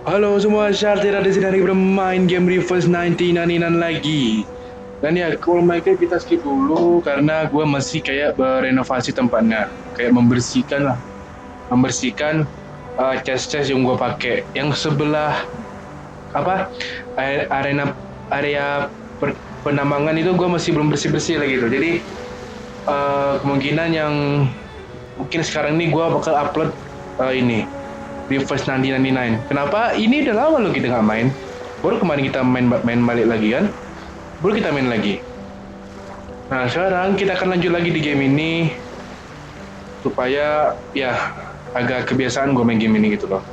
Halo semua, Syartira di sini lagi bermain game Reverse 1999 lagi. Dan ya, kalau mereka kita skip dulu karena gue masih kayak berenovasi tempatnya, kayak membersihkan lah, membersihkan chest-chest yang gue pakai. Yang sebelah apa arena area penambangan itu gue masih belum bersih-bersih lagi tuh. Jadi kemungkinan yang mungkin sekarang ini gue bakal upload ini Reverse 1999. Kenapa? Ini udah lama loh kita nggak main. Baru kemarin kita main balik lagi kan. Baru kita main lagi. Nah sekarang kita akan lanjut lagi di game ini supaya ya agak kebiasaan gue main game ini gitu loh.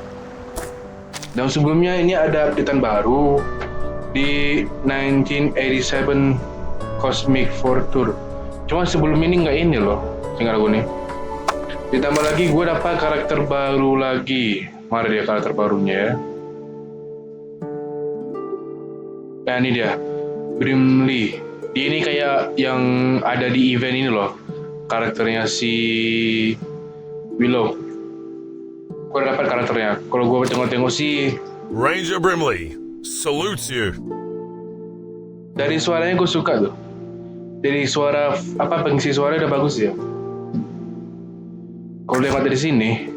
Dan sebelumnya ini ada updatean baru di 1987 Cosmic Fortune. Cuma sebelum ini nggak ini loh, tinggal gue nih. Ditambah lagi gue dapat karakter baru lagi. Mana dia karakter barunya ya? Nah ini dia, Brimley. Dia ini kayak yang ada di event ini loh. Karakternya si Willow. Gue dapat karakternya. Kalau gue tengok-tengok sih, Ranger Brimley salutes you. dari suaranya gue suka tuh. Dari suara pengisi suara udah bagus ya. Kalau lihat dari sini,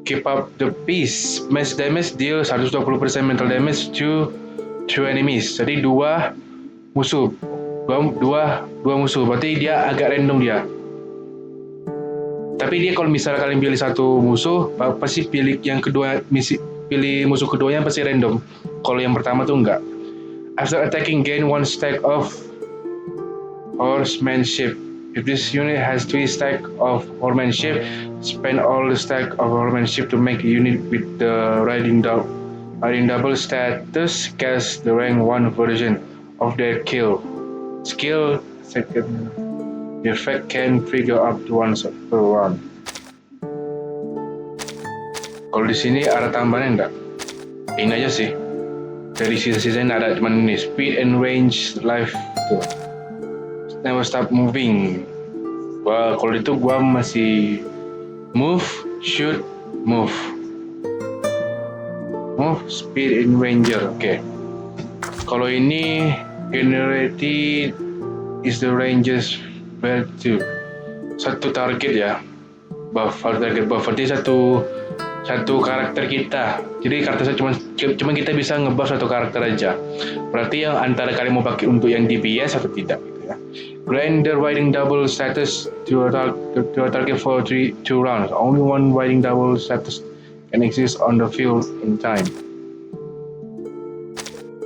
keep up the pace. Mass damage deal 120% mental damage to two enemies. Jadi dua musuh. Dua musuh. Berarti dia agak random dia. Tapi dia kalau misalnya kalian pilih satu musuh, pasti pilih yang kedua, pilih musuh keduanya pasti random. Kalau yang pertama tuh enggak. After attacking, gain one stack of horsemanship. If this unit has 3 stack of horsemanship, spend all the stack of horsemanship to make a unit with the riding double status cast the rank 1 version of their skill. Second, the effect can trigger up to once per round. Kalau di sini ada tambahannya enggak? Ini aja sih. Dari sisa-sisanya ada cuma ini, speed and range life tuh. Never stop moving. Wah, kalau itu gua masih move, shoot, move, speed and ranger. Oke. Kalau ini generated is the ranger's value. Satu target ya. Target buff berarti satu karakter kita. Jadi karakter saya cuma kita bisa ngebuff satu karakter aja. Berarti yang antara kalian mau pakai untuk yang DPS atau tidak gitu ya. Grant the riding double status to a target for 2 rounds. Only one riding double status can exist on the field in time.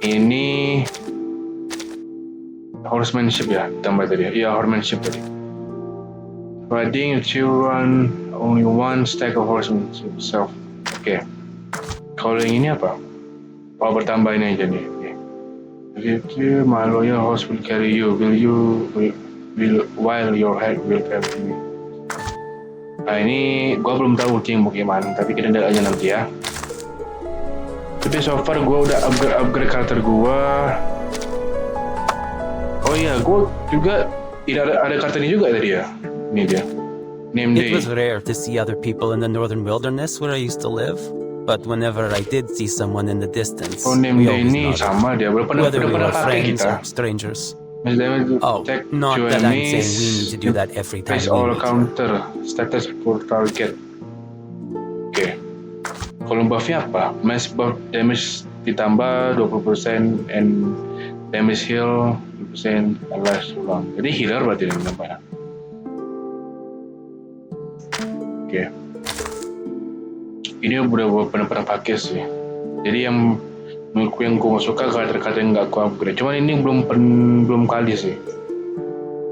Ini horsemanship ya, tambah tadi. Iya, horsemanship tadi. Riding 2 round, only one stack of horsemanship self. Oke. Kalau yang ini apa? Oh, bertambah ini aja nih. My loyal horse will carry you. While your head will carry me. Nah ini gua belum tahu ulti yang bagaimana, tapi kita lihat aja nanti ya. Tapi so far gua udah upgrade karakter gua. Oh iya, gua juga ada karakter ini juga tadi ya. Ini dia. Name It day. was rare to see other people in the northern wilderness where I used to live, but whenever I did see someone in the distance, Oh, name we day always ini nodded, sama dia. whether we were pakai friends kita. or strangers. Oh, Not that I'm saying we need to do that every time Face we all meet. counter status for target. Oke. Kalau buffnya apa? Mass buff damage ditambah 20% and damage heal 20% last long. Jadi healer berarti yang tambahnya. Oke. Ini udah pernah pakai sih. Jadi yang menurutku yang gue suka karakter yang nggak gue upgrade. Cuman ini belum kali sih.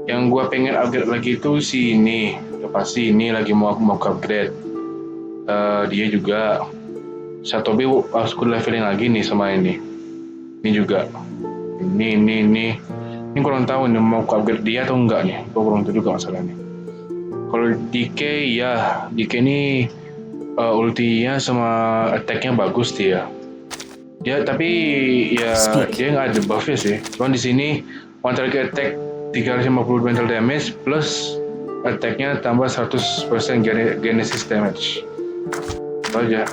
Yang gue pengen upgrade lagi itu si ini. Ya pasti ini lagi mau upgrade. Dia juga Satobi harus gue leveling lagi nih sama ini. Ini juga. Ini kurang tahu nih mau upgrade dia atau enggak nih. Gue kurang tahu juga masalahnya. Kalau DK ya, DK ini ultinya sama attack-nya bagus dia. Ya tapi ya dia nggak ada buff-nya sih. Cuman di sini one target attack 350 mental damage plus attack-nya tambah 100% genesis damage. Itu aja.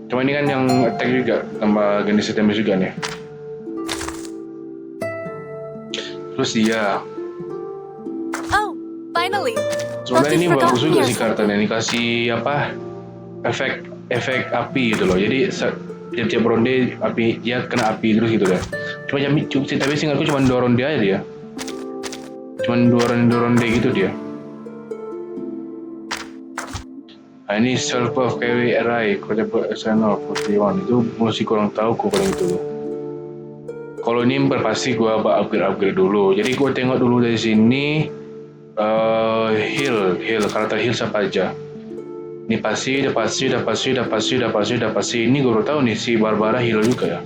Cuma ini kan yang attack juga, tambah jenis damage juga nih. Terus dia Oh, finally. sebenarnya ini Forgot bagus juga me or sih kartunya, ini kasih apa, efek api gitu loh. Jadi tiap ronde api, dia kena api terus gitu deh. Tapi singkatku cuma 2 ronde aja dia. Cuma 2 ronde gitu dia. Nah, ini self buff carry RI credible SNL 41 itu masih kurang tahu kok kalau itu. Kalau ini pasti gue upgrade dulu. Jadi gue tengok dulu dari sini heal karakter heal siapa aja. Ini pasti. Ini gue baru tahu nih si Barbara heal juga ya.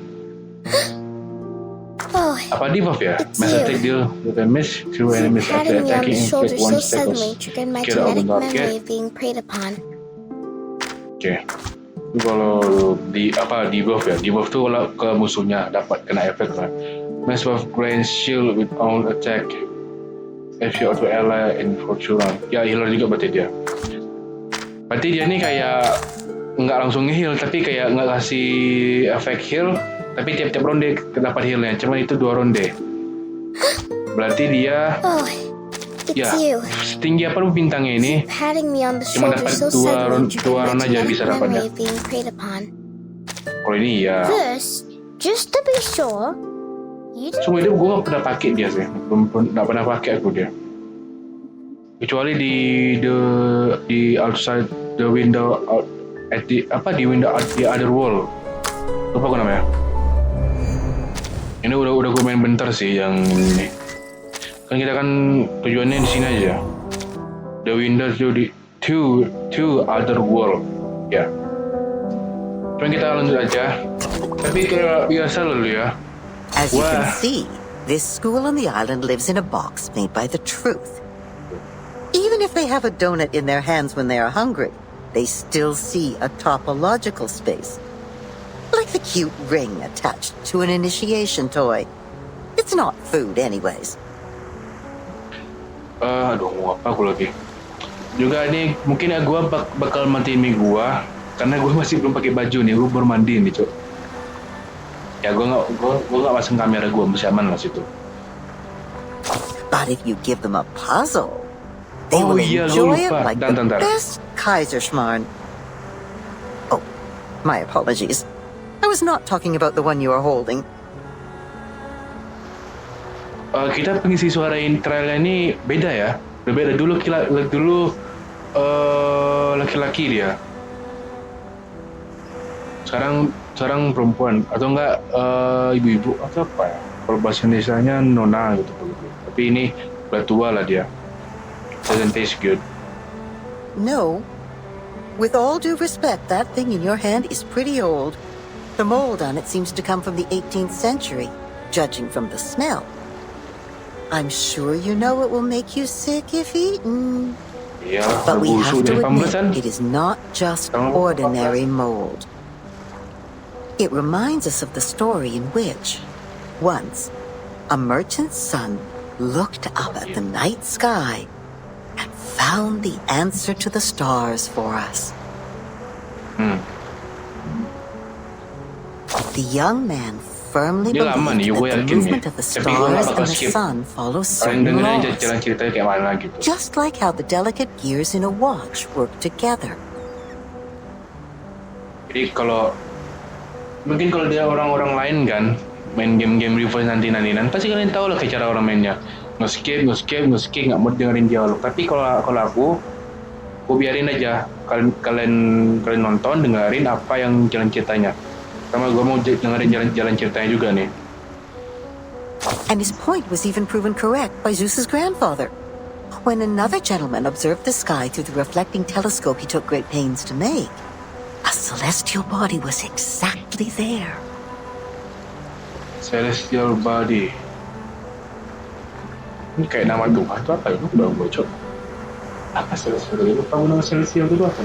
Oh, Apa di buff ya? It's Mass you. attack deal with enemies, two enemies after patting me on attacking the shoulder inflict 1 so suddenly status. triggered my Get out of genetic the memory target. of being preyed upon. Oke. Itu kalau di buff ya. Di buff tuh kalau ke musuhnya dapat kena efek lah. Mass buff grant shield with all attack. If you auto ally in fortune. Ya healer juga berarti dia. Berarti dia nih kayak nggak langsung heal, tapi kayak nggak kasih efek heal, tapi tiap-tiap ronde dapat healnya. Cuma itu 2 ronde. Berarti dia Oh, it's ya you. setinggi apa lu bintangnya ini? Patting me on the Cuma shoulder dapat so dua suddenly triggered my round aja genetic bisa memory dapatnya. of being preyed upon. Kalau ini ya. This, just to be sure, you Semua hidup gue nggak pernah pakai dia sih, nggak pernah pakai aku dia. Kecuali di outside the window out at the di window out the other wall. Lupa gue namanya. Ini udah gue main bentar sih yang ini. Kan kita kan tujuannya di sini aja. The window to the two other wall. Ya. Cuma kita lanjut aja. Tapi kayak biasa lalu ya. As you can Wah. see, this school on the island lives in a box made by the truth. Even if they have a donut in their hands when they are hungry, they still see a topological space. Like the cute ring attached to an initiation toy. It's not food anyways. Aduh, mau apa aku lagi? Juga ini mungkin ya gue bakal matiin mic gue karena gue masih belum pakai baju nih, gue baru mandi nih cok. Ya gue nggak pasang kamera gue, masih aman lah situ. But if you give them a puzzle, they Oh will iya, enjoy gue it lupa. like the Bentar. best Kaiserschmarrn. Oh, my apologies. I was not talking about the one you are holding. Kita pengisi suara trialnya ini beda ya, berbeda dulu laki-laki dia. Sekarang perempuan atau enggak ibu-ibu atau apa ya? Kalau bahasa Indonesianya nona gitu. Tapi ini udah tua lah dia. Doesn't taste good. No. With all due respect, that thing in your hand is pretty old. The mold on it seems to come from the 18th century, judging from the smell. I'm sure you know it will make you sick if eaten. Iya, But we have busuk to dari admit, pambesan. it is not just Jangan lupa ordinary mold. It reminds us of the story in which, once, a merchant's son looked up at the night sky and found the answer to the stars for us. The young man firmly Dia lama nih, believed gue that the yakin nih. movement of the Tapi gue nggak stars bakal and the skip. sun follow Kalian certain dengerin aja laws. jalan ceritanya kayak mana gitu. Just like how the delicate gears in a watch work together. Jadi mungkin kalau dia orang-orang lain kan main game-game reverse nanti-nantinan, pasti kalian tahu lah kayak cara orang mainnya. Nge-skip, nggak mau dengerin dialog. Tapi kalau aku biarin aja kalian nonton, dengerin apa yang jalan ceritanya. Sama gue mau dengerin jalan ceritanya juga nih. And his point was even proven correct by Zeus's grandfather. When another gentleman observed the sky through the reflecting telescope he took great pains to make, a celestial body was exactly there. Celestial Body. Ini kayak nama Tuhan itu apa ya? Udah gue cok. Apa Celestial Body? Lupa gue nama Celestial itu apa?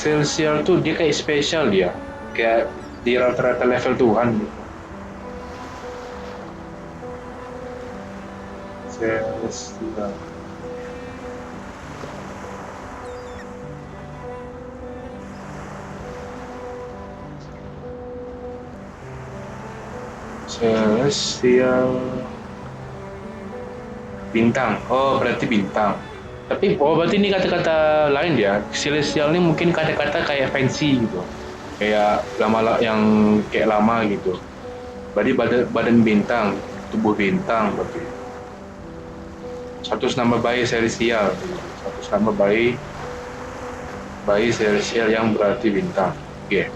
Celestial tuh dia kayak spesial dia. Kayak di rata-rata level Tuhan. Celestial. Celestial bintang. Oh, berarti bintang. Tapi berarti ini kata-kata lain ya. Celestial ini mungkin kata-kata kayak fancy gitu. Kayak lama yang kayak lama gitu. Berarti badan bintang, tubuh bintang berarti. Satu nama bayi celestial. Satu nama bayi celestial yang berarti bintang. Oke.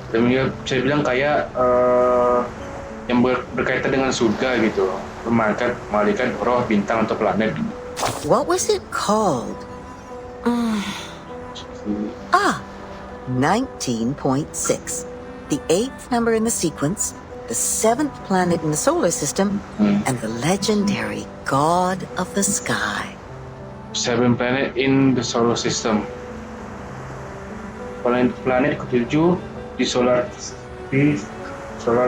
Dan saya bilang kayak yang berkaitan dengan surga gitu, malaikat, roh, bintang atau planet. What was it called? Ah, 19.6. The 8th number in the sequence, the 7th planet in the solar system, and the legendary God of the Sky. 7 planet in the solar system. Planet ketujuh di solar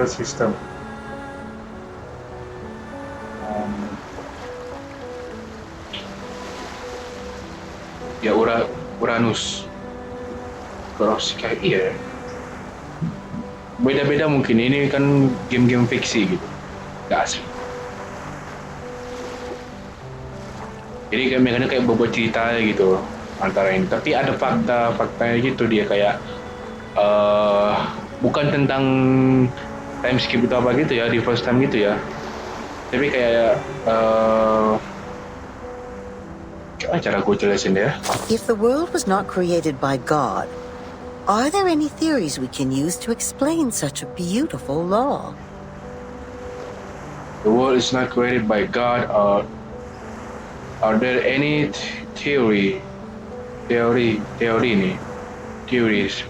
system. Ya Uranus. Kayak iya. Beda-beda mungkin, ini kan game-game fiksi gitu, nggak asli. Jadi kayak bobot cerita gitu antara ini. Tapi ada faktanya gitu, dia kayak bukan tentang time skip atau apa gitu ya, di first time gitu ya. Tapi kayak cara gue jelasin ya. If the world was not created by God, are there any theories we can use to explain such a beautiful law? The world is not created by God, or are there any theories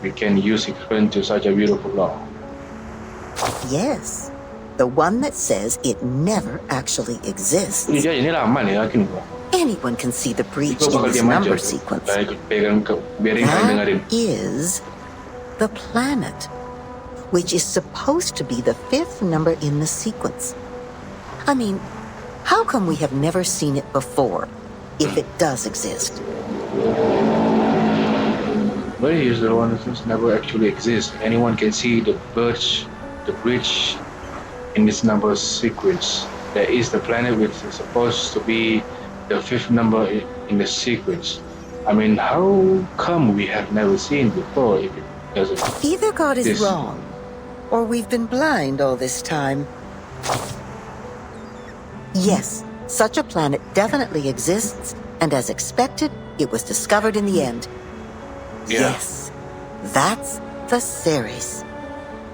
we can use to explain to such a beautiful law? Yes, the one that says it never actually exists. Ini lama nih, yakin gua. Anyone can see the breach Gua in bakal this diam aja. number sequence. Biarin kalian dengerin. That is the planet, which is supposed to be the 5th number in the sequence. I mean, how come we have never seen it before, if it does exist? But here's the one that never actually exists. Anyone can see the bridge in this number sequence. There is the planet which is supposed to be the 5th number in the sequence. I mean, how come we have never seen before if it doesn't? Either God is This- wrong, or we've been blind all this time. Yes, such a planet definitely exists, and as expected, it was discovered in the end. Yeah. Yes, that's the Ceres.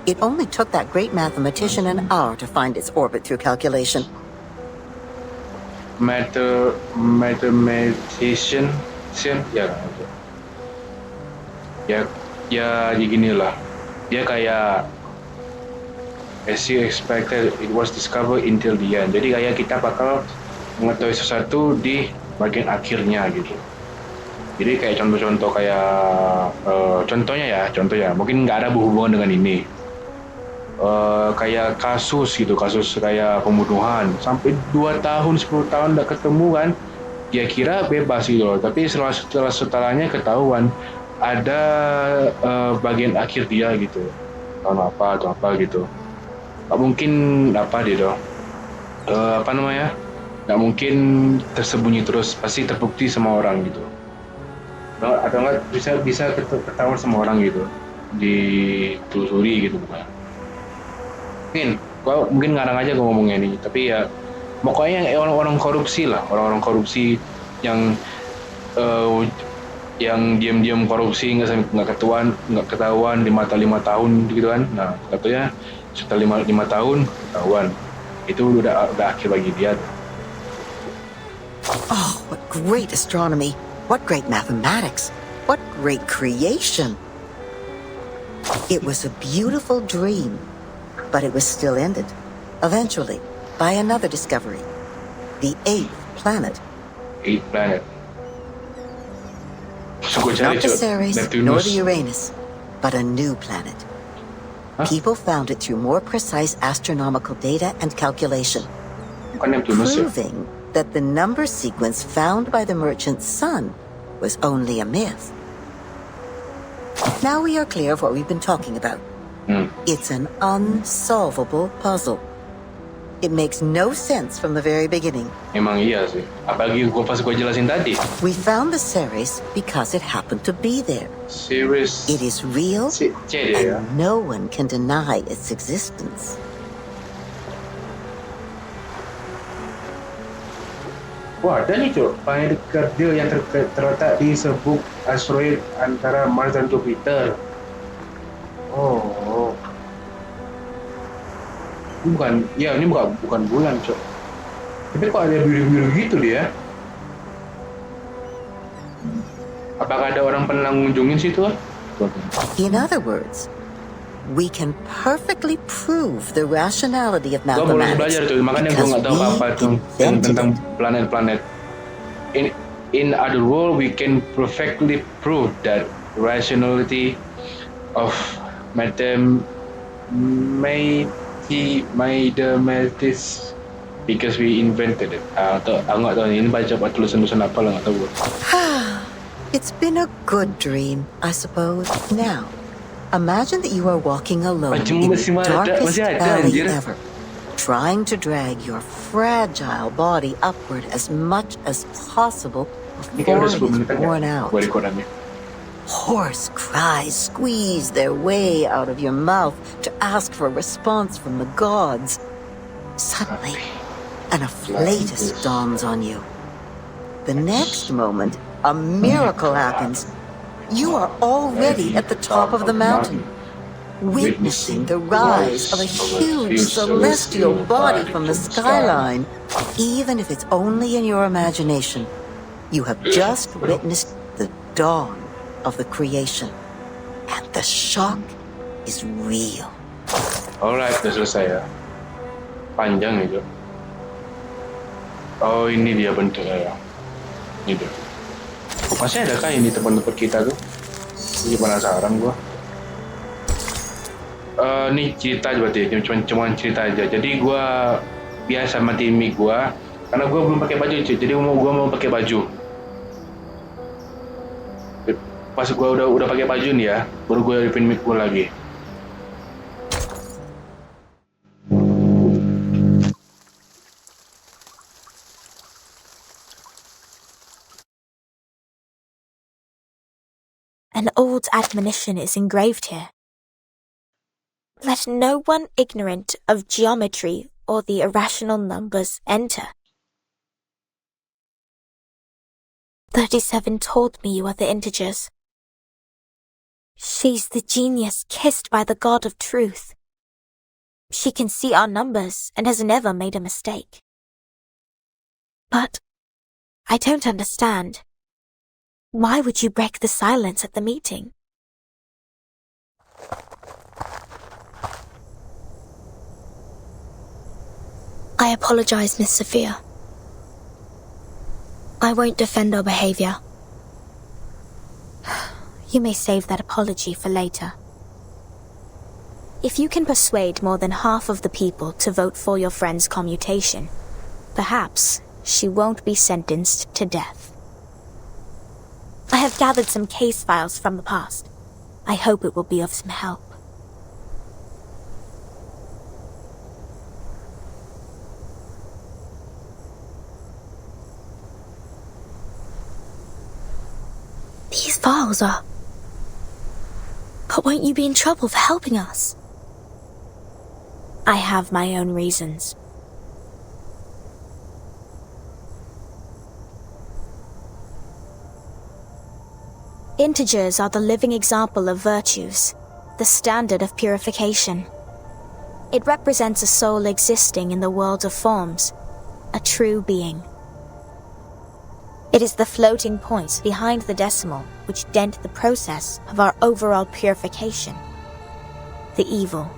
It only took that great mathematician an hour to find its orbit through calculation. Mathematician ya gini lah, dia kayak as you expected it was discovered until the end. Jadi kayak kita bakal mengetahui sesuatu di bagian akhirnya gitu. Jadi kayak contoh-contoh kayak contohnya mungkin nggak ada berhubungan dengan ini. Kayak kasus kayak pembunuhan sampai 2 tahun 10 tahun nggak ketemu kan, dia kira bebas gitu loh, tapi setelahnya ketahuan ada bagian akhir dia gitu, tahun apa gitu. Nggak mungkin nggak mungkin tersembunyi terus, pasti terbukti sama orang gitu, atau nggak bisa ketahuan sama orang gitu, ditelusuri gitu bukan. Mungkin ngarang aja gue ngomongnya ini, tapi ya pokoknya orang-orang korupsi yang diam-diam korupsi nggak ketahuan 5 tahun gitu kan. Nah katanya setelah 5 tahun ketahuan, itu udah akhir bagi dia. Oh, what great astronomy! What great mathematics! What great creation! It was a beautiful dream, but it was still ended, eventually, by another discovery. The 8th planet. 8 planet. Not the Ceres, nor the Uranus, but a new planet. Huh? People found it through more precise astronomical data and calculation, Bukan Neptunus ya? proving that the number sequence found by the merchant sun was only a myth. Now we are clear of what we've been talking about. It's an unsolvable puzzle. It makes no sense from the very beginning. Memang iya sih. Apalagi pas gue jelasin tadi. We found the series because it happened to be there. Series It is real, C dia ya. and no one can deny its existence. Wah, ada nih Cok, planet dekat dia yang terletak di sebuah asteroid antara Mars dan Jupiter. Oh. Ini bukan bulan, Cok. Tapi kok ada biru-biru gitu dia? Apakah ada orang pernah ngunjungin situ? In other words, we can perfectly prove the rationality of Gue baru mathematics belajar tuh, makanya gue because nggak tahu we apa tuh invented tentang it. planet-planet. In other words, we can perfectly prove that rationality of mathematics because we invented it. Aku nggak tahu ini baca tulisan-tulisan apa lah, nggak tahu gue. It's been a good dream, I suppose. Now, imagine that you are walking alone in the darkest valley ever, trying to drag your fragile body upward as much as possible before it is worn out. Gue rekodannya. Hoarse cries squeeze their way out of your mouth to ask for a response from the gods. Suddenly, an afflatus dawns on you. The next moment, a miracle happens. You are already at the top of the mountain, witnessing the rise of a huge celestial body from the skyline. Even if it's only in your imagination, you have just witnessed the dawn of the creation, and the shock is real. Alright, udah selesai ya. Panjang itu. Oh, ini dia bentuknya ya. Ini dia. Masih adakah ini tempat-tempat kita tuh? Jadi penasaran gua. Nih cerita berarti cuma cerita aja. Jadi gua biasa sama timmy gua, karena gua belum pakai baju cuy. Jadi gua mau pakai baju. Pas gua udah pakai baju nih ya, baru gua hidupin mic gua lagi. An old admonition is engraved here. Let no one ignorant of geometry or the irrational numbers enter. 37 told me you are the integers. She's the genius kissed by the God of truth. She can see our numbers and has never made a mistake. But I don't understand. Why would you break the silence at the meeting? I apologize, Miss Sophia. I won't defend our behavior. You may save that apology for later. If you can persuade more than half of the people to vote for your friend's commutation, perhaps she won't be sentenced to death. I have gathered some case files from the past. I hope it will be of some help. These files are... But won't you be in trouble for helping us? I have my own reasons. Integers are the living example of virtues, the standard of purification. It represents a soul existing in the world of forms, a true being. It is the floating points behind the decimal which dent the process of our overall purification. The evil.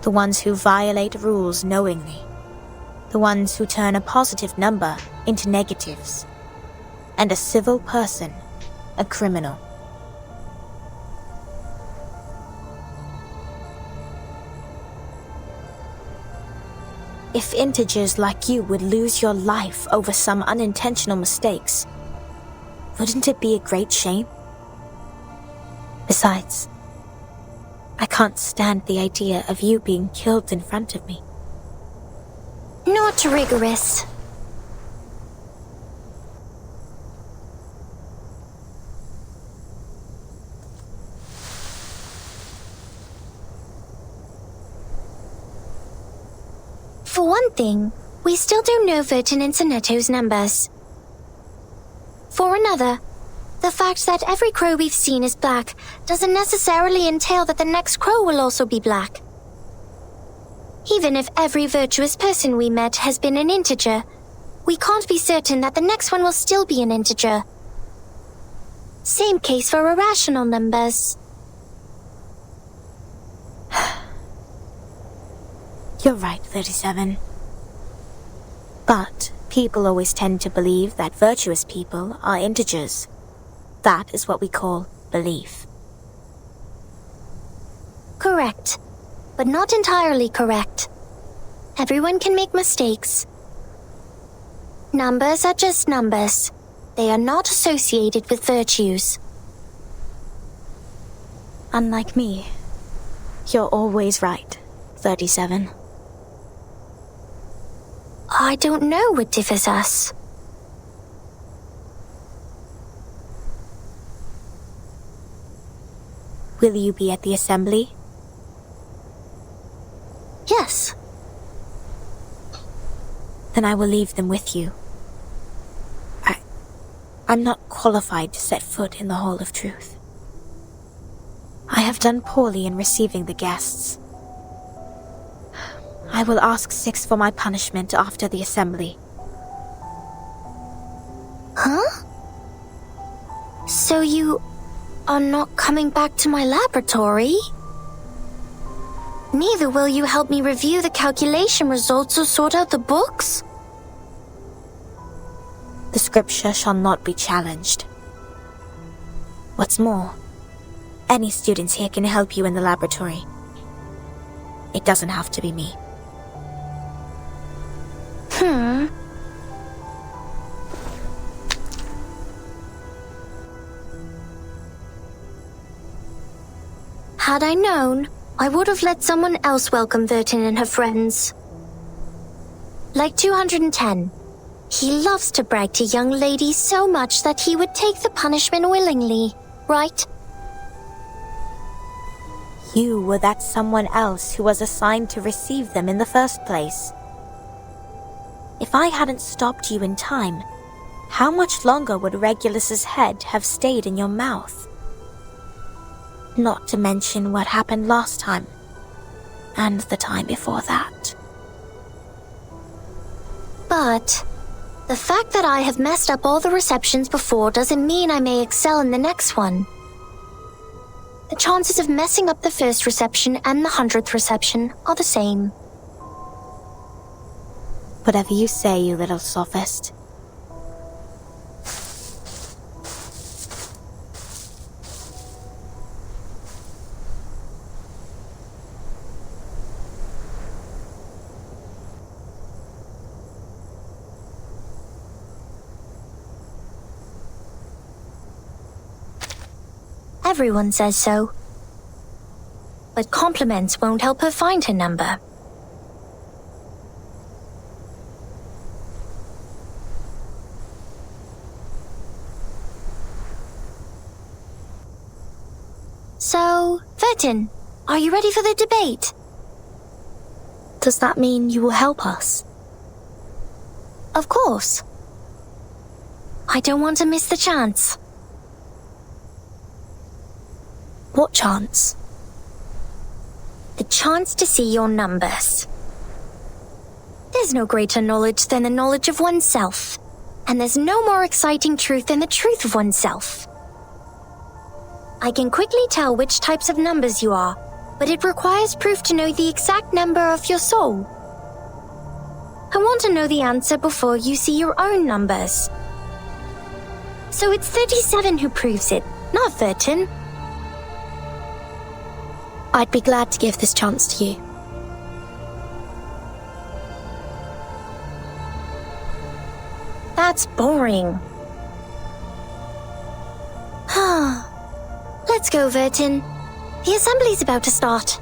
The ones who violate rules knowingly. The ones who turn a positive number into negatives. And a civil person, a criminal. If integers like you would lose your life over some unintentional mistakes, wouldn't it be a great shame? Besides, I can't stand the idea of you being killed in front of me. Not rigorous. For one thing, we still don't know VERTIN and Sonetto's numbers. For another, the fact that every crow we've seen is black doesn't necessarily entail that the next crow will also be black. Even if every virtuous person we met has been an integer, we can't be certain that the next one will still be an integer. Same case for irrational numbers. You're right, 37. But people always tend to believe that virtuous people are integers. That is what we call belief. Correct, but not entirely correct. Everyone can make mistakes. Numbers are just numbers. They are not associated with virtues. Unlike me, you're always right, 37. I don't know what differs us. Will you be at the assembly? Yes. Then I will leave them with you. I'm not qualified to set foot in the Hall of Truth. I have done poorly in receiving the guests. I will ask 6 for my punishment after the assembly. Huh? So you are not coming back to my laboratory? Neither will you help me review the calculation results or sort out the books? The scripture shall not be challenged. What's more, any students here can help you in the laboratory. It doesn't have to be me. Had I known, I would have let someone else welcome VERTIN and her friends. Like 210. He loves to brag to young ladies so much that he would take the punishment willingly, right? You were that someone else who was assigned to receive them in the first place. If I hadn't stopped you in time, how much longer would Regulus's head have stayed in your mouth? Not to mention what happened last time, and the time before that. But the fact that I have messed up all the receptions before doesn't mean I may excel in the next one. The chances of messing up the first reception and the 100th reception are the same. Whatever you say, you little sophist. Everyone says so. But compliments won't help her find her number. So, VERTIN, are you ready for the debate? Does that mean you will help us? Of course. I don't want to miss the chance. What chance? The chance to see your numbers. There's no greater knowledge than the knowledge of oneself, and there's no more exciting truth than the truth of oneself. I can quickly tell which types of numbers you are, but it requires proof to know the exact number of your soul. I want to know the answer before you see your own numbers. So it's 37 who proves it, not VERTIN. I'd be glad to give this chance to you. That's boring. Let's go, VERTIN. The assembly's about to start.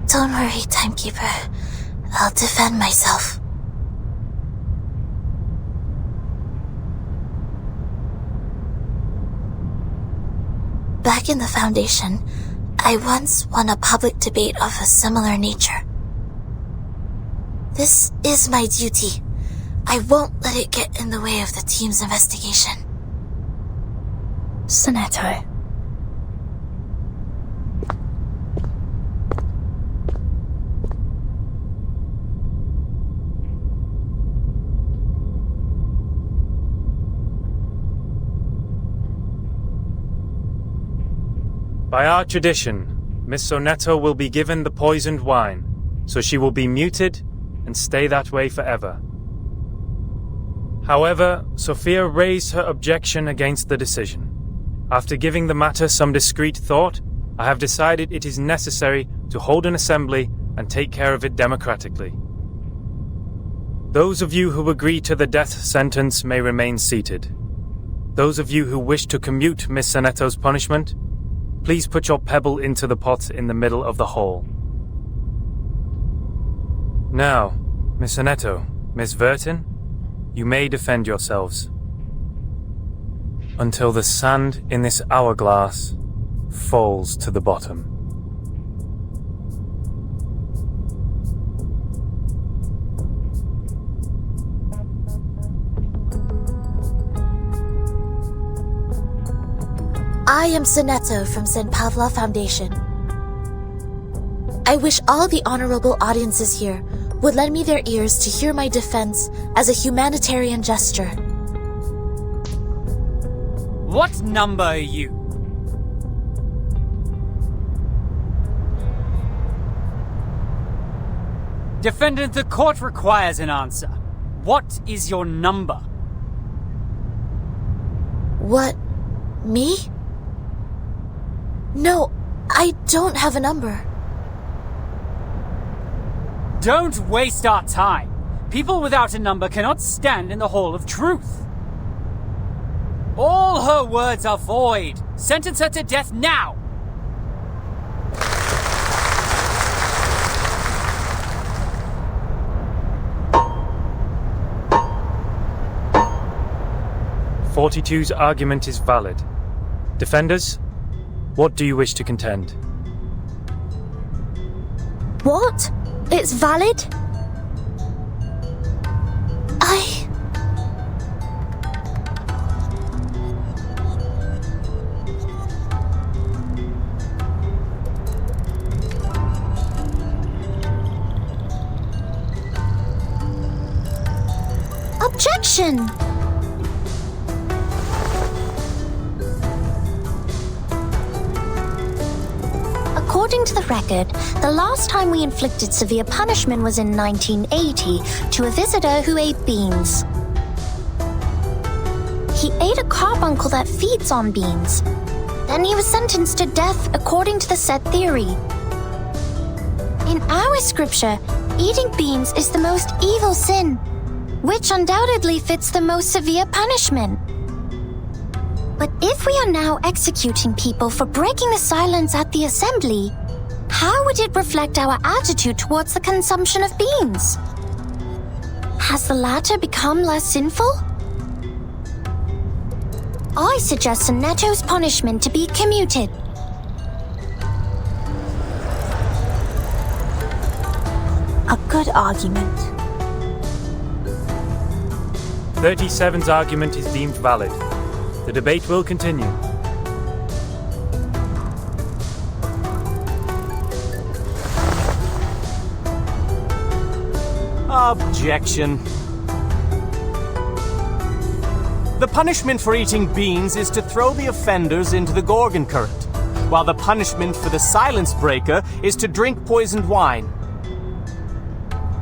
Don't worry, Timekeeper. I'll defend myself. Back in the Foundation, I once won a public debate of a similar nature. This is my duty. I won't let it get in the way of the team's investigation. Sonetto. By our tradition, Miss Sonetto will be given the poisoned wine, so she will be muted and stay that way forever. However, Sophia raised her objection against the decision. After giving the matter some discreet thought, I have decided it is necessary to hold an assembly and take care of it democratically. Those of you who agree to the death sentence may remain seated. Those of you who wish to commute Miss Sonetto's punishment, please put your pebble into the pot in the middle of the hall. Now, Miss Sonetto, Miss VERTIN, you may defend yourselves. Until the sand in this hourglass falls to the bottom. I am Sonetto from St. Pavla Foundation. I wish all the honorable audiences here would lend me their ears to hear my defense as a humanitarian gesture. What number are you? Defendant, the court requires an answer. What is your number? What? Me? No, I don't have a number. Don't waste our time. People without a number cannot stand in the Hall of Truth. All her words are void. Sentence her to death now! '42's argument is valid. Defenders, what do you wish to contend? What? It's valid? Objection! According to the record, the last time we inflicted severe punishment was in 1980 to a visitor who ate beans. He ate a carbuncle that feeds on beans. Then he was sentenced to death according to the set theory. In our scripture, eating beans is the most evil sin, which undoubtedly fits the most severe punishment. But if we are now executing people for breaking the silence at the assembly, how would it reflect our attitude towards the consumption of beans? Has the latter become less sinful? I suggest Sonetto's punishment to be commuted. A good argument. 37's argument is deemed valid. The debate will continue. Objection. The punishment for eating beans is to throw the offenders into the Gorgon current, while the punishment for the silence breaker is to drink poisoned wine.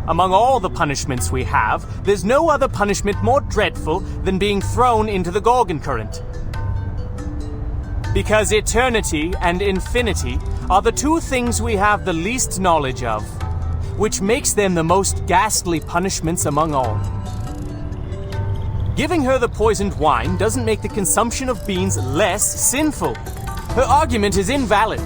Among all the punishments we have, there's no other punishment more dreadful than being thrown into the Gorgon current. Because eternity and infinity are the two things we have the least knowledge of, which makes them the most ghastly punishments among all. Giving her the poisoned wine doesn't make the consumption of beans less sinful. Her argument is invalid.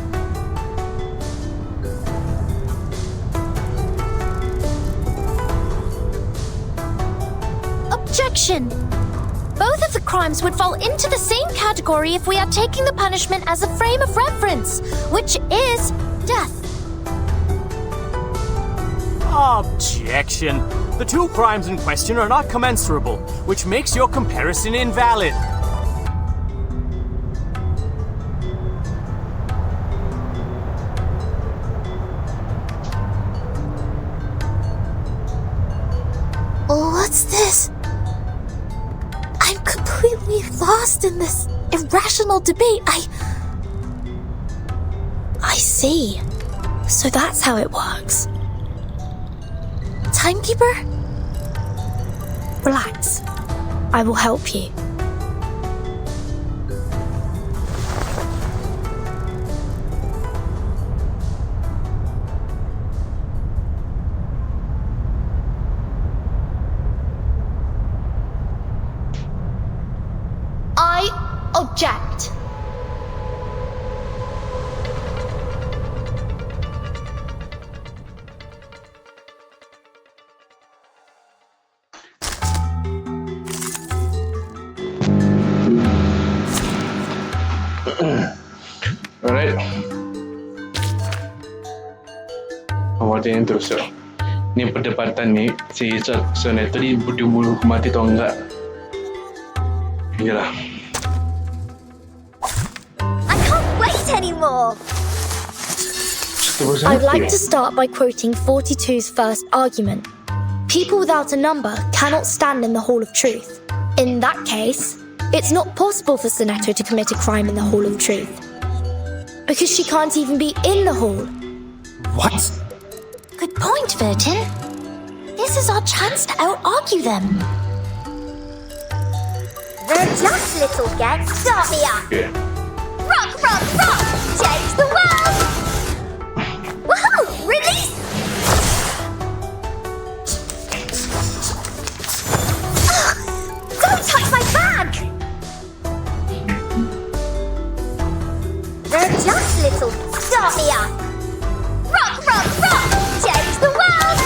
Objection! Both of the crimes would fall into the same category if we are taking the punishment as a frame of reference, which is death. Objection. The two crimes in question are not commensurable, which makes your comparison invalid. What's this? I'm completely lost in this irrational debate. I see. So that's how it works. Timekeeper? Relax. I will help you. I object. Alright. Awalnya terus ya. Ini perdebatan nih, si senator ini dibunuh mati atau enggak? Iyalah. I can't wait anymore. I'd like to start by quoting 42's first argument. People without a number cannot stand in the Hall of Truth. In that case, it's not possible for Sonetto to commit a crime in the Hall of Truth, because she can't even be in the hall. What? Good point, Vertin. This is our chance to out-argue them. They're just little gangs. Start me up. Okay. Rock, rock, rock! Change the world! Woohoo! Release! Ugh, don't touch my bag! They're just little... Start me up! Rock, rock, rock! Change the world!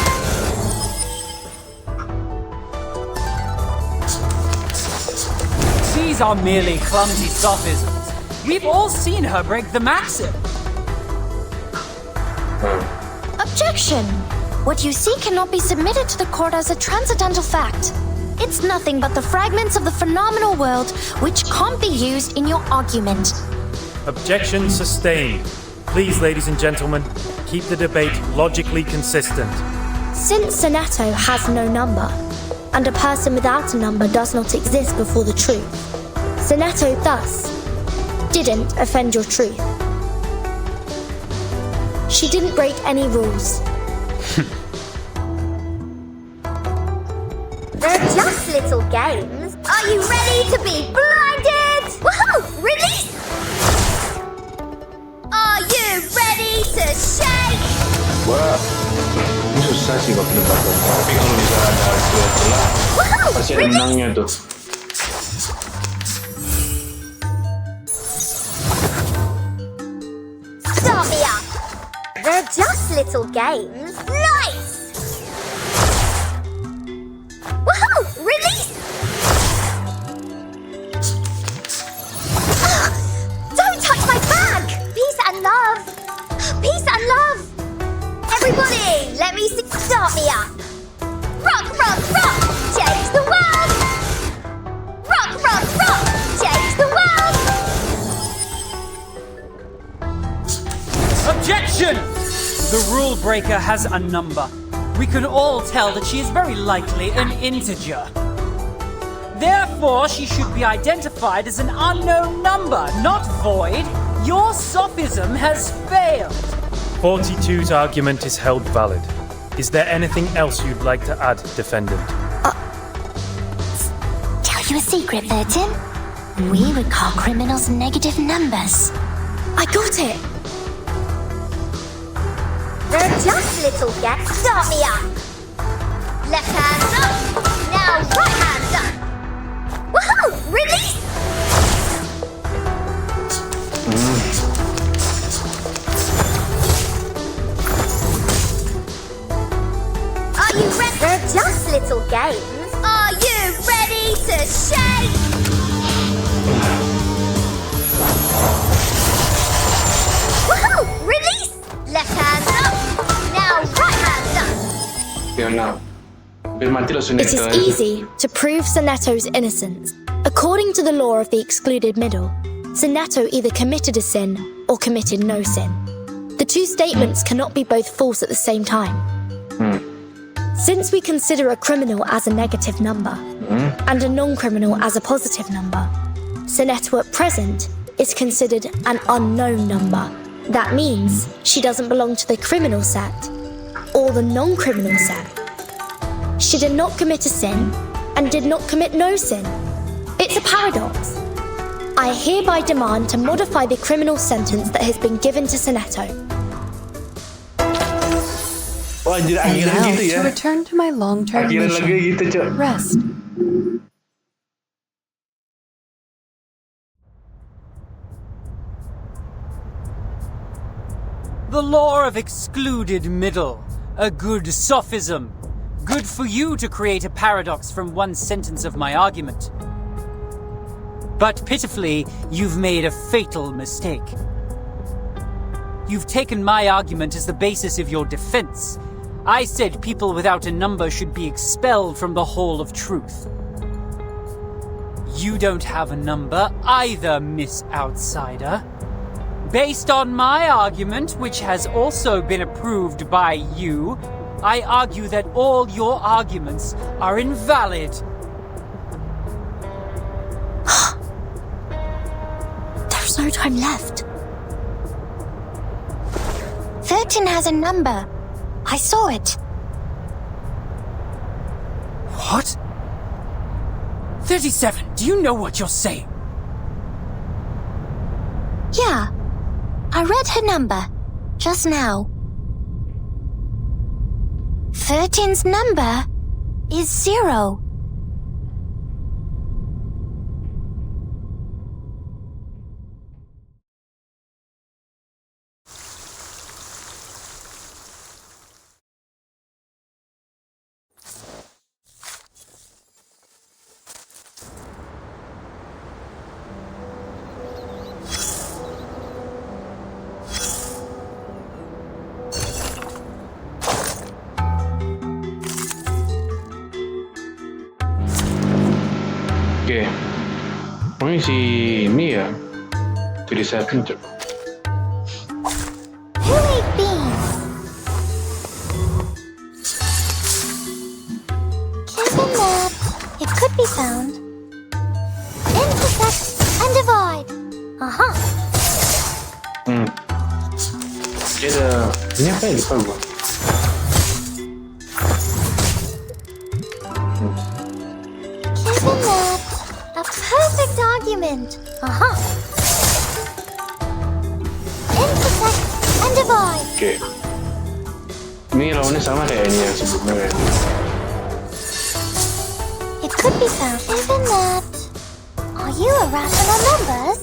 These are merely clumsy sophisms. We've all seen her break the maxim. Objection! What you see cannot be submitted to the court as a transcendental fact. It's nothing but the fragments of the phenomenal world which can't be used in your argument. Objection sustained. Please, ladies and gentlemen, keep the debate logically consistent. Since Sonetto has no number, and a person without a number does not exist before the truth, Sonetto thus didn't offend your truth. She didn't break any rules. They're just little games. Are you ready to be blinded? Woohoo! Release! Are you ready to shake? Wah, ini susah sih kalau perdebatan. Tapi kalau misalnya ada dua belah, Woohoo! pasti ada menangnya tuh. Start me up. They're just little games. Nice! Woohoo! Release! Don't touch my bag! Peace and love! Peace and love! Everybody, let me see. Start me up. Rock, rock, rock! Change the world! Rock, rock, rock! Change the The rule breaker has a number. We can all tell that she is very likely an integer. Therefore, she should be identified as an unknown number, not void. Your sophism has failed. 42's argument is held valid. Is there anything else you'd like to add, defendant? Tell you a secret, VERTIN? We would call criminals negative numbers. I got it! They're just little gets. Start me up. Left hand up. Now right hand up. Woohoo! Release! Are you ready? They're just little games. Are you ready to shake? Woohoo! Release! Left hand up. Now right hand up. Biar now. Biar mati lah It is easy to prove Sonetto's innocence. According to the law of the excluded middle, Sonetto either committed a sin or committed no sin. The two statements cannot be both false at the same time. Since we consider a criminal as a negative number and a non-criminal as a positive number, Sonetto at present is considered an unknown number. That means she doesn't belong to the criminal set or the non-criminal set. She did not commit a sin and did not commit no sin. It's a paradox. I hereby demand to modify the criminal sentence that has been given to Sonetto. Oh, anjir, And akhiran now gitu ya. to return to my long-term Akhiran lagi mission. gitu, Cok. Rest. The law of excluded middle. A good sophism. Good for you to create a paradox from one sentence of my argument. But pitifully, you've made a fatal mistake. You've taken my argument as the basis of your defense. I said people without a number should be expelled from the Hall of Truth. You don't have a number either, Miss Outsider. Based on my argument, which has also been approved by you, I argue that all your arguments are invalid. There's no time left. VERTIN has a number. I saw it. What? 37, do you know what you're saying? Yeah. I read her number just now. VERTIN's number is 0. Oke. Mungkin si ini ya. 37, Cok. Who ate beans? Given that it could be found, intersect and divide. Uh-huh. Dia ada... Ini apa ya? Lupa gua. Given that, a perfect argument. Uh-huh. Intersect and divide. Oke. Ini lawannya sama kayaknya yang sebelumnya kan. It could be found. Given that, are you a rational numbers?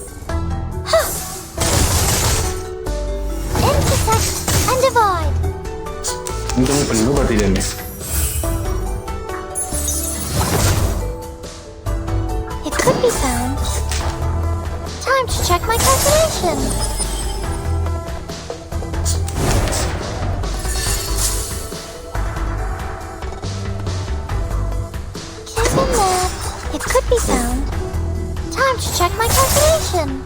Huh. Intersect and divide. Untung penuh berarti dan ya. It could be found. Time to check my calculation. Given that it could be found. Time to check my calculation.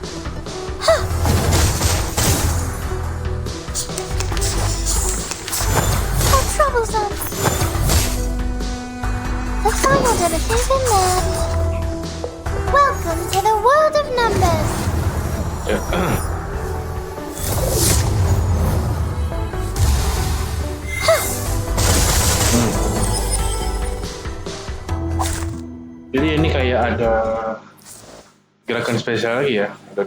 Huh. troublesome. The final donut is in there. Welcome to the world of numbers. Jadi ini kayak ada gerakan spesial lagi ya, ada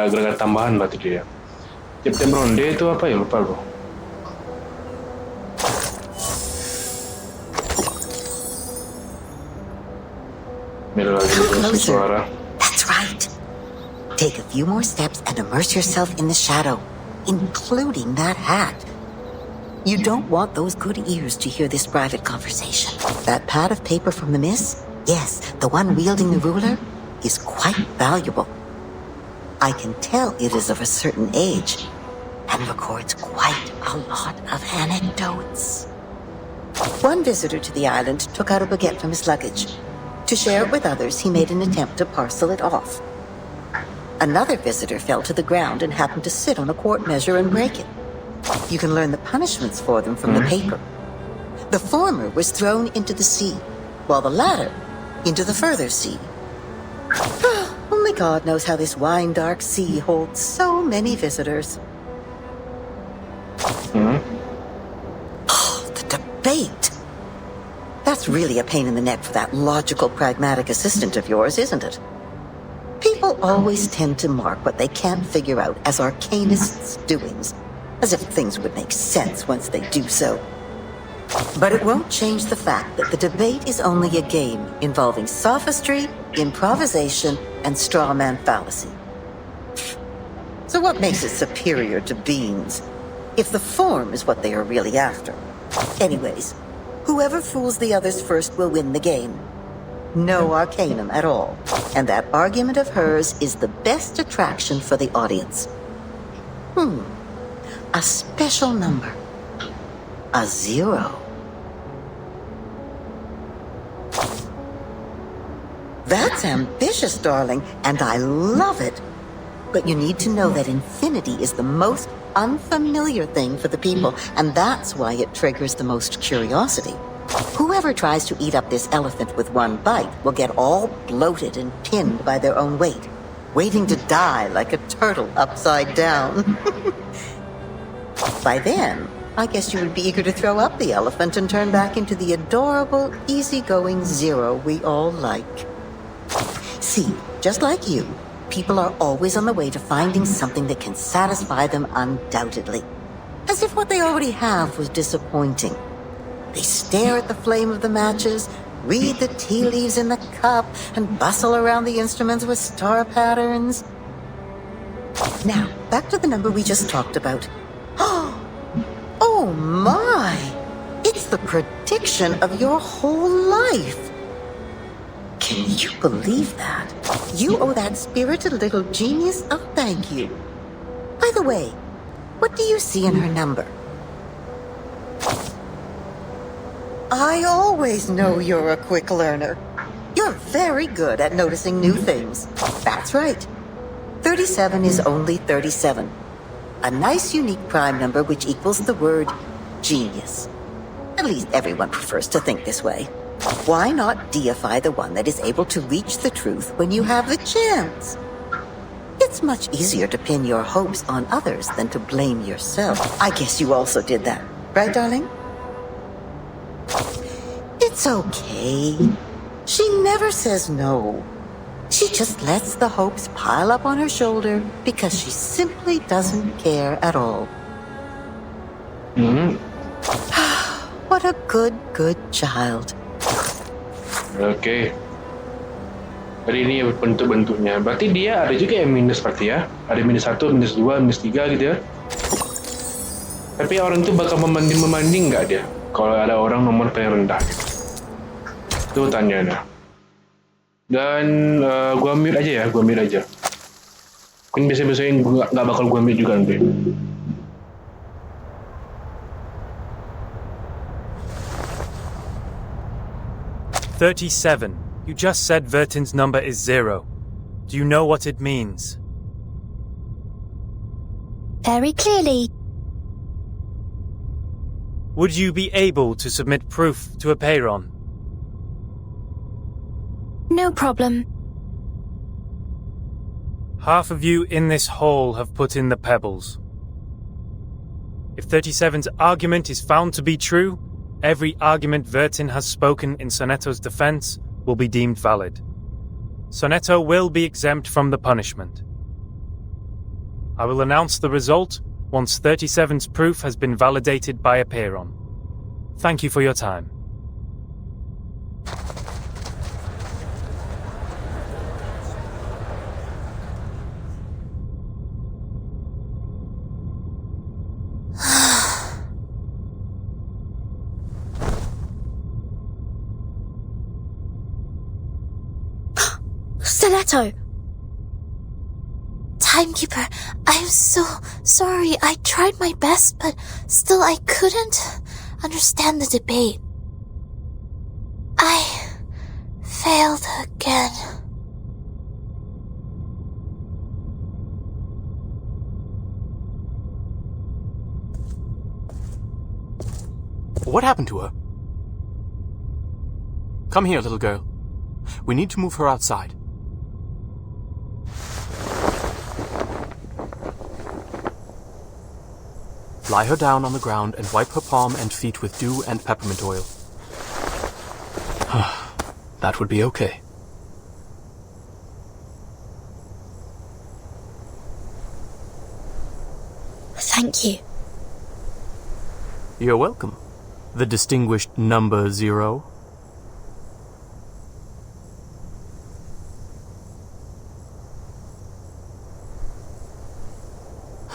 gerakan tambahan berarti dia. Tiap-tiap ronde itu apa ya, lupa bro. Mirip lagi suara. That's right. Take a few more steps and immerse yourself in the shadow, including that hat. You don't want those good ears to hear this private conversation. That pad of paper from the miss? Yes, the one wielding the ruler is quite valuable. I can tell it is of a certain age and records quite a lot of anecdotes. One visitor to the island took out a baguette from his luggage. To share it with others, he made an attempt to parcel it off. Another visitor fell to the ground and happened to sit on a quart measure and break it. You can learn the punishments for them from the paper. The former was thrown into the sea, while the latter into the further sea. Only God knows how this wine-dark sea holds so many visitors. Oh, the debate! That's really a pain in the neck for that logical, pragmatic assistant of yours, isn't it? People always tend to mark what they can't figure out as arcanists' doings, as if things would make sense once they do so. But it won't change the fact that the debate is only a game involving sophistry, improvisation, and straw man fallacy. So what makes it superior to beans, if the form is what they are really after? Anyways, whoever fools the others first will win the game. No arcanum at all. And that argument of hers is the best attraction for the audience. A special number. A 0. That's ambitious, darling, and I love it. But you need to know that infinity is the most unfamiliar thing for the people, and that's why it triggers the most curiosity. Whoever tries to eat up this elephant with one bite will get all bloated and pinned by their own weight, waiting to die like a turtle upside down. By then, I guess you would be eager to throw up the elephant and turn back into the adorable, easygoing 0 we all like. See, just like you, people are always on the way to finding something that can satisfy them undoubtedly. As if what they already have was disappointing. They stare at the flame of the matches, read the tea leaves in the cup, and bustle around the instruments with star patterns. Now, back to the number we just talked about. Oh my! It's the prediction of your whole life! Can you believe that? You owe that spirited little genius a thank you. By the way, what do you see in her number? I always know you're a quick learner. You're very good at noticing new things. That's right. 37 is only 37. A nice unique prime number which equals the word genius. At least everyone prefers to think this way. Why not deify the one that is able to reach the truth when you have the chance? It's much easier to pin your hopes on others than to blame yourself. I guess you also did that, right, darling? It's okay. She never says no. She just lets the hopes pile up on her shoulder because she simply doesn't care at all. What a good child. Oke. Jadi ini bentuk-bentuknya. Berarti dia ada juga yang minus berarti ya. Ada minus 1, minus 2, minus 3 gitu ya. Tapi orang itu bakal memanding nggak dia? Kalau ada orang nomor paling rendah gitu. Itu tanya dah. Dan gua mute aja ya, gua mute aja. Mungkin biasa-biasanya nggak bakal gua mute juga nanti. "37. You just said Vertin's number is 0. Do you know what it means?" Very clearly. would you be able to submit proof to a payron? No problem. Half of you in this hall have put in the pebbles. If 37's argument is found to be true, every argument VERTIN has spoken in Sonetto's defense will be deemed valid. Sonetto will be exempt from the punishment. I will announce the result once 37's proof has been validated by a payron. Thank you for your time. Sonetto! Timekeeper, I'm so sorry. I tried my best, but still I couldn't understand the debate. I failed again. What happened to her? Come here, little girl. We need to move her outside. Lie her down on the ground and wipe her palm and feet with dew and peppermint oil. That would be okay. Thank you. You're welcome, the distinguished number 0.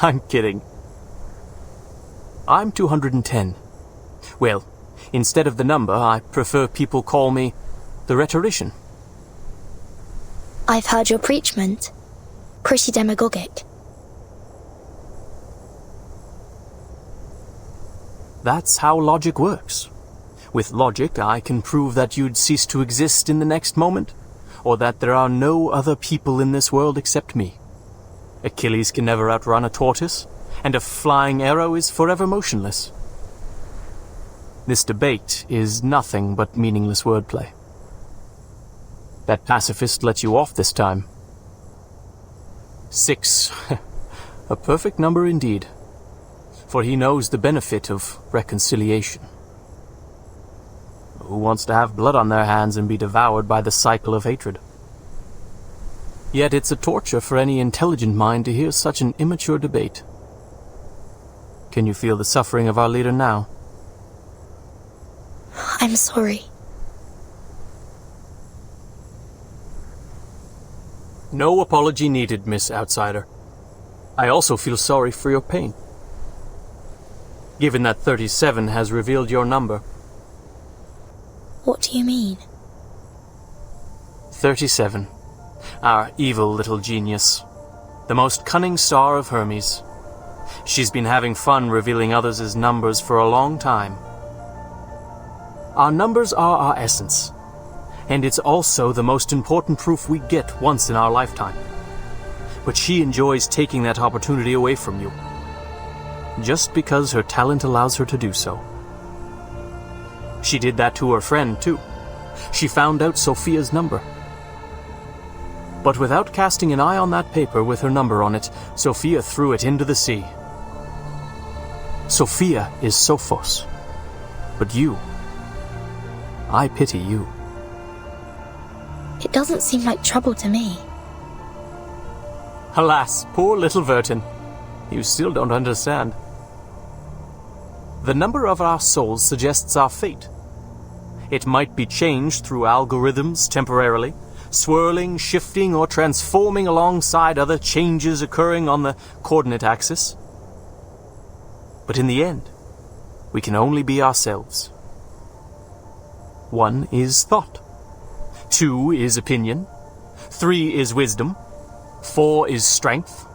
I'm kidding. I'm 210. Well, instead of the number, I prefer people call me the rhetorician. I've heard your preachment. Pretty demagogic. That's how logic works. With logic, I can prove that you'd cease to exist in the next moment, or that there are no other people in this world except me. Achilles can never outrun a tortoise, and a flying arrow is forever motionless. This debate is nothing but meaningless wordplay. That pacifist let you off this time. 6. A perfect number indeed. For he knows the benefit of reconciliation. Who wants to have blood on their hands and be devoured by the cycle of hatred? Yet it's a torture for any intelligent mind to hear such an immature debate. Can you feel the suffering of our leader now? I'm sorry. No apology needed, Miss Outsider. I also feel sorry for your pain. Given that 37 has revealed your number. What do you mean? 37. Our evil little genius. The most cunning star of Hermes. She's been having fun revealing others' numbers for a long time. Our numbers are our essence. And it's also the most important proof we get once in our lifetime. But she enjoys taking that opportunity away from you. Just because her talent allows her to do so. She did that to her friend, too. She found out Sophia's number. But without casting an eye on that paper with her number on it, Sophia threw it into the sea. Sophia is Sophos. But you, I pity you. It doesn't seem like trouble to me. Alas, poor little VERTIN. You still don't understand. The number of our souls suggests our fate. It might be changed through algorithms temporarily, swirling, shifting, or transforming alongside other changes occurring on the coordinate axis. But in the end, we can only be ourselves. 1 is thought. 2 is opinion. 3 is wisdom. 4 is strength.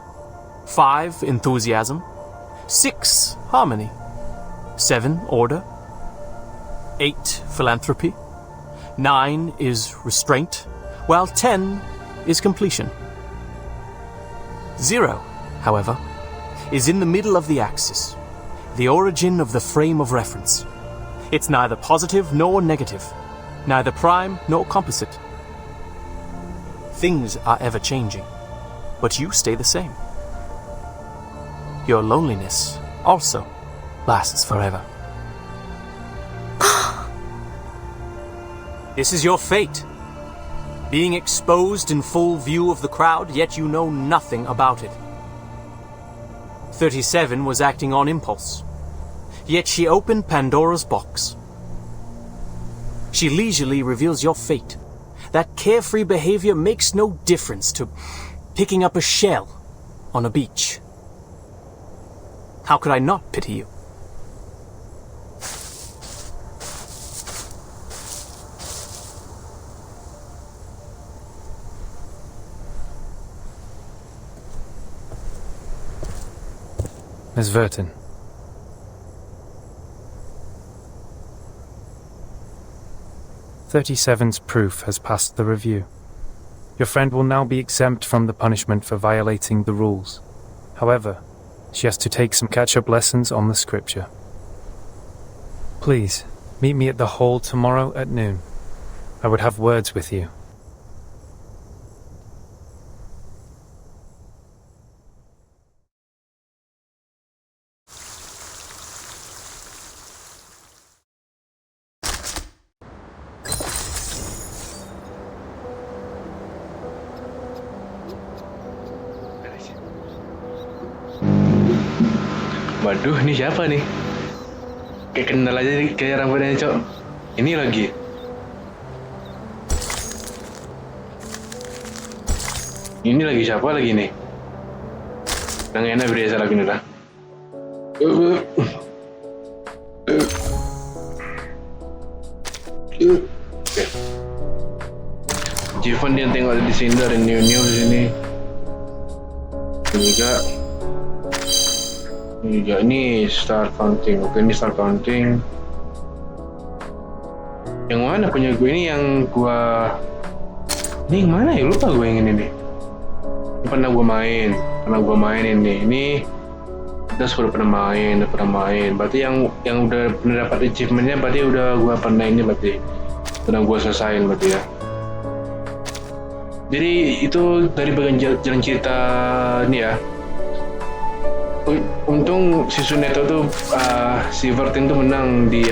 5, enthusiasm. 6, harmony. 7, order. 8, philanthropy. 9 is restraint, while 10 is completion. 0, however, is in the middle of the axis, The origin of the frame of reference. It's neither positive nor negative, neither prime nor composite. Things are ever changing, but you stay the same. Your loneliness also lasts forever. This is your fate. Being exposed in full view of the crowd, yet you know nothing about it. 37 was acting on impulse, yet she opened Pandora's box. She leisurely reveals your fate. That carefree behavior makes no difference to picking up a shell on a beach. How could I not pity you? Ms. Vertin. "37's proof has passed the review. Your friend will now be exempt from the punishment for violating the rules. However, she has to take some catch-up lessons on the scripture. Please, meet me at the hall tomorrow at noon. I would have words with you." Waduh, ini siapa nih? Kayak kenal aja nih, kayak rambutnya cok. Ini lagi. Ini lagi siapa lagi nih? Nang enak biasa lagi nih lah. Oke. Jivan dia tengok di sini ada new di sini. Ini start counting. Oke, ini start counting. Yang mana punya gue ini? Yang gua ini yang mana ya, lupa gue yang ini nih. Pernah gue main ini. Ini kita sudah pernah main. Berarti yang udah pernah dapat achievementnya berarti udah gue pernah ini, berarti pernah gue selesain berarti ya. Jadi itu dari bagian jalan cerita ini ya. Untung si Suneto tuh si VERTIN tuh menang di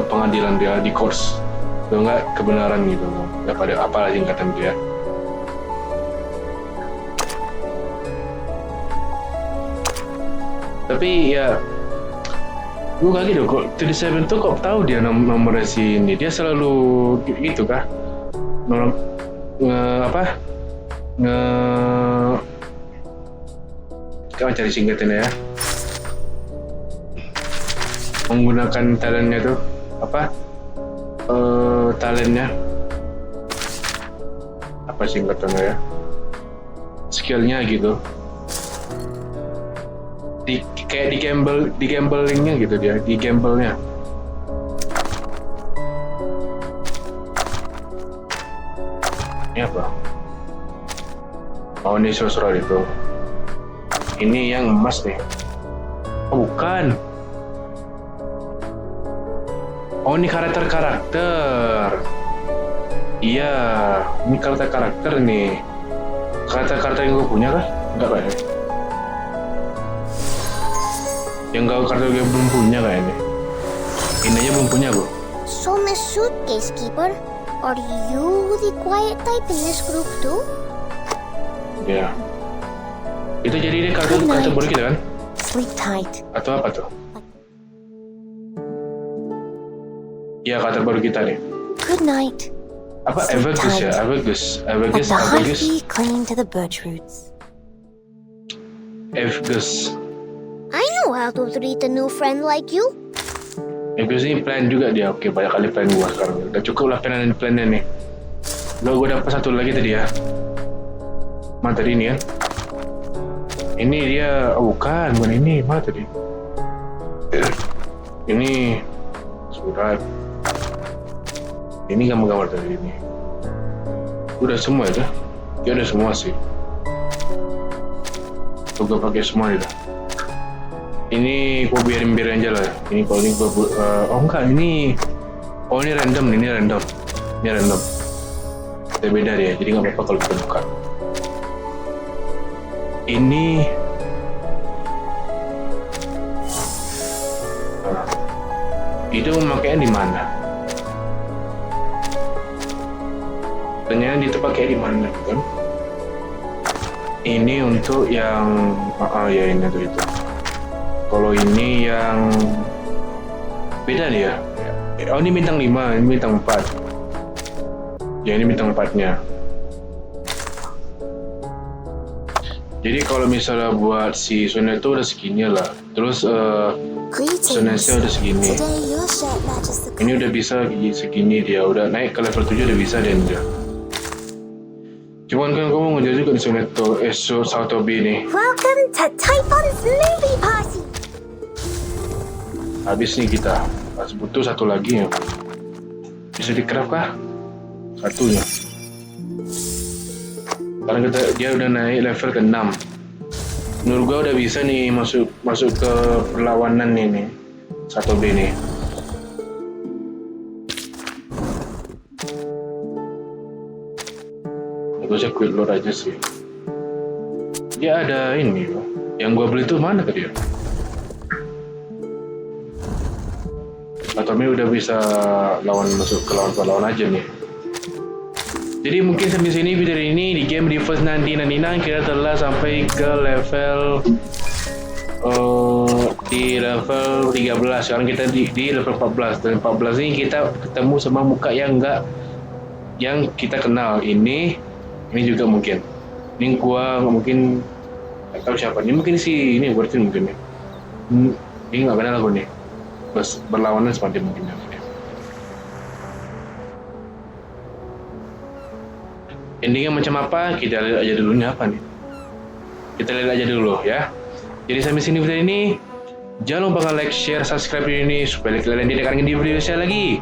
pengadilan dia di course. Kalau nggak kebenaran gitu, nggak pada apa singkatan dia. Tapi ya gue kaget dong, kok 37 tuh kok tahu dia nomornya si ini. Dia selalu gitu kah? Kita cari singkatannya ya. Menggunakan talentnya tuh talentnya apa singkatannya ya? Skillnya gitu. Kayak di gamblingnya gitu dia, di gamblenya. Ini apa? Oh, ini surat itu. Ini yang emas nih. Oh, bukan. Oh, ini karakter. Iya, ini karakter nih. Karakter yang gue punya kah? Enggak kayaknya. Yang karakter gue belum punya kayaknya. Ini aja belum punya, bro. So, Miss Suitcase Keeper, are you the quiet type in this group too? Ya. Itu jadi ini karakter baru kita kan? Sleep tight. Atau apa tuh? Ya, karakter baru kita nih. Good night. Apa Avegus ya? Avegus. Let the heart be clinging to the birch roots. Avegus. I know how to treat a new friend like you. Avegus ini plan juga dia. Oke, banyak kali plan gua sekarang. Udah cukup lah plannya nih. Lo gua dapat satu lagi tadi ya. Mana tadi ini kan? Ini dia, bukan ini, mana tadi? Ini surat. Ini gambar-gambar tadi ini. Udah semua ya? Ya udah semua sih. Gue pakai semua itu. Ini gue biarin aja lah. Ini kalau ini gue oh enggak, ini random nih, ini random. Beda dia, jadi nggak apa-apa kalau kita buka. Ini itu memakainya di mana? Ternyata dipakai di mana kan? Ini untuk yang ya ini tuh itu. Kalau ini yang beda dia. Oh ini bintang 5, ini bintang 4. Ya ini bintang 4-nya. Jadi kalau misalnya buat si Sonia itu udah segini lah. Terus Sonia udah segini. Ini udah bisa segini dia. Udah naik ke level 7 udah bisa dan dia. Cuman kan kamu ngejar juga di Soneto Sauto B nih. Welcome to Typhon's movie party. Habis nih kita. Masih butuh satu lagi ya. Bisa di-craft kah? Satunya. Karena dia udah naik level ke 6. Menurut gua udah bisa nih masuk ke perlawanan nih. Sauto B nih. Saya quit load aja sih. Dia ada ini loh. Yang gua beli tuh mana ke dia? Atau ini udah bisa masuk ke lawan aja nih. Jadi mungkin sampai sini video ini di game Reverse 1999 kita telah sampai ke level di level 13. Sekarang kita di level 14. Dan 14 ini kita ketemu sama muka yang kita kenal. Ini juga mungkin. Ini gua nggak mungkin nggak tahu siapa. Ini mungkin ini VERTIN mungkin ya. Ini nggak kenal aku nih. Terus berlawanan seperti mungkin ya. Endingnya macam apa? Kita lihat aja dulu nih apa nih. Kita lihat aja dulu ya. Jadi sampai sini video ini. Jangan lupa like, share, subscribe video ini supaya kalian tidak kangen di video saya lagi.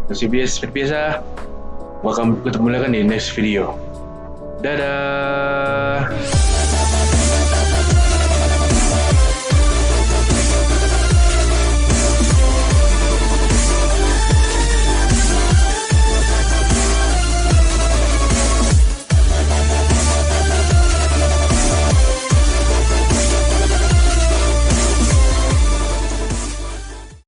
Masih biasa. Bakal ketemu lagi di next video. Dadah.